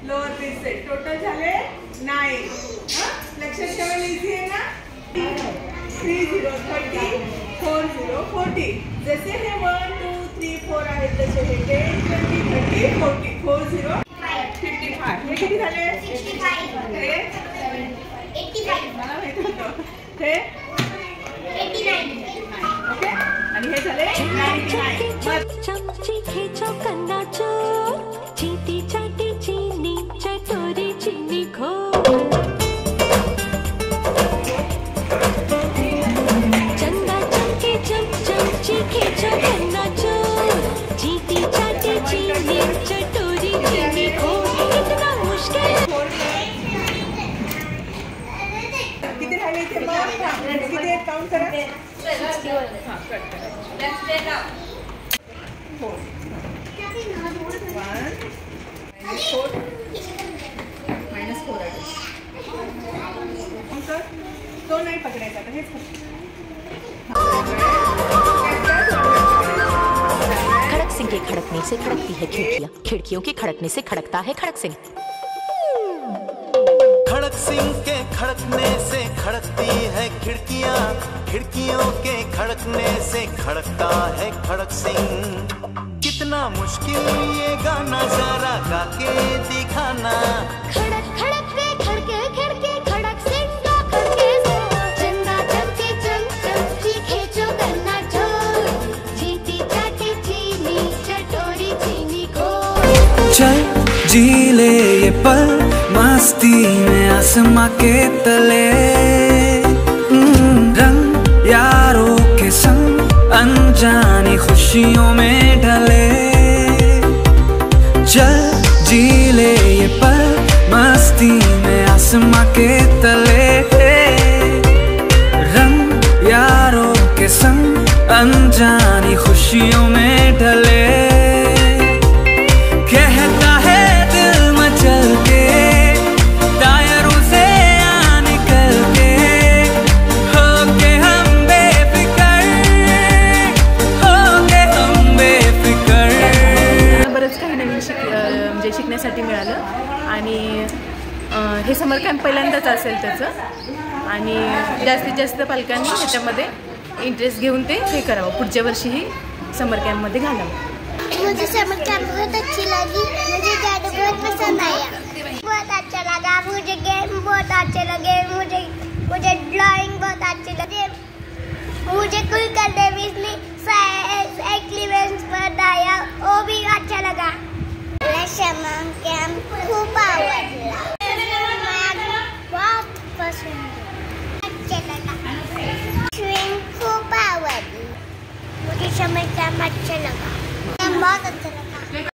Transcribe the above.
Lower piece set total झाले 9. लक्षात ठेवायला इझी आहे ना. 3 0 30 4 0 40. जसे हे 1 2 3 4 आहेत तसे हे 10 20 30 40 4 0 55. हे किती झाले? 85. हे 85. मला माहित होतं. हे 89. ओके आणि हे झाले 99. चमची खेचो कन्ना चोर चीटी चाटी चीनी चटोरी चीनी खो चंदा चमके चमची खेचो कन्ना चोर चीटी चाटी चीनी चटोरी चीनी खो. कितना मुश्किल. किती राहिले इथे मग? किती आहेत काउंट करा. 61. हां कट करा. Let's take out. 4 1 -4 -4 आहे. तो नाही पकडायचा आता हेच खड़क सिंह के खड़कने से खड़कती है खिड़कियां, खिड़कियों के खड़कने से खड़कता है खड़क सिंह. खड़क सिंह के खड़कने से खड़कती है खिड़कियां, खिड़कियों के खड़कने से खड़कता है खड़क सिंह. कितना मुश्किल ये गाना जरा गा के दिखाना. खड़क खड़क रे खड़के खड़के खड़क सिंह का खड़के चंदा चमके चमची खेचो कन्ना चोर चीटी चाटी चीनी चटोरी चीनी खो. चल जी ले ये पल मस्ती में आसमां के तले. रंग यारों के संग अनजानी खुशियों में ढले. चल जी ले ये पल मस्ती में आसमां के तले. रंग यारों के संग अनजानी खुशियों में ढले. कहता है दिल मचल के टायरों से आ निकल के हो के हम बेफिकर बरंच काही नवीन म्हणजे शिकण्यासाठी मिळालं. आणि हे समर कॅम्प पहिल्यांदाच असेल त्याचं. आणि जास्तीत जास्त पालकांनी ह्याच्यामध्ये इंटरेस्ट घेऊन ते हे करावं. पुढच्या वर्षीही समर कॅम्पमध्ये घालावं. मुझे समर कैंप बहुत अच्छी लगी. मुझे जादू बहुत पसंद आया. बहुत अच्छा लगा. मुझे गेम बहुत अच्छे लगे. मुझे ड्राइंग बहुत अच्छी लगी. मुझे कुल करने में एक्सपीरियंस बताया वो भी अच्छा लगा. समर कैंप खूप आवडला. बहुत पसंद अच्छा लगा. स्विमिंग खूप आवडली. मुझे समर कैंप अच्छा लगा. बहुत अच्छा लगा.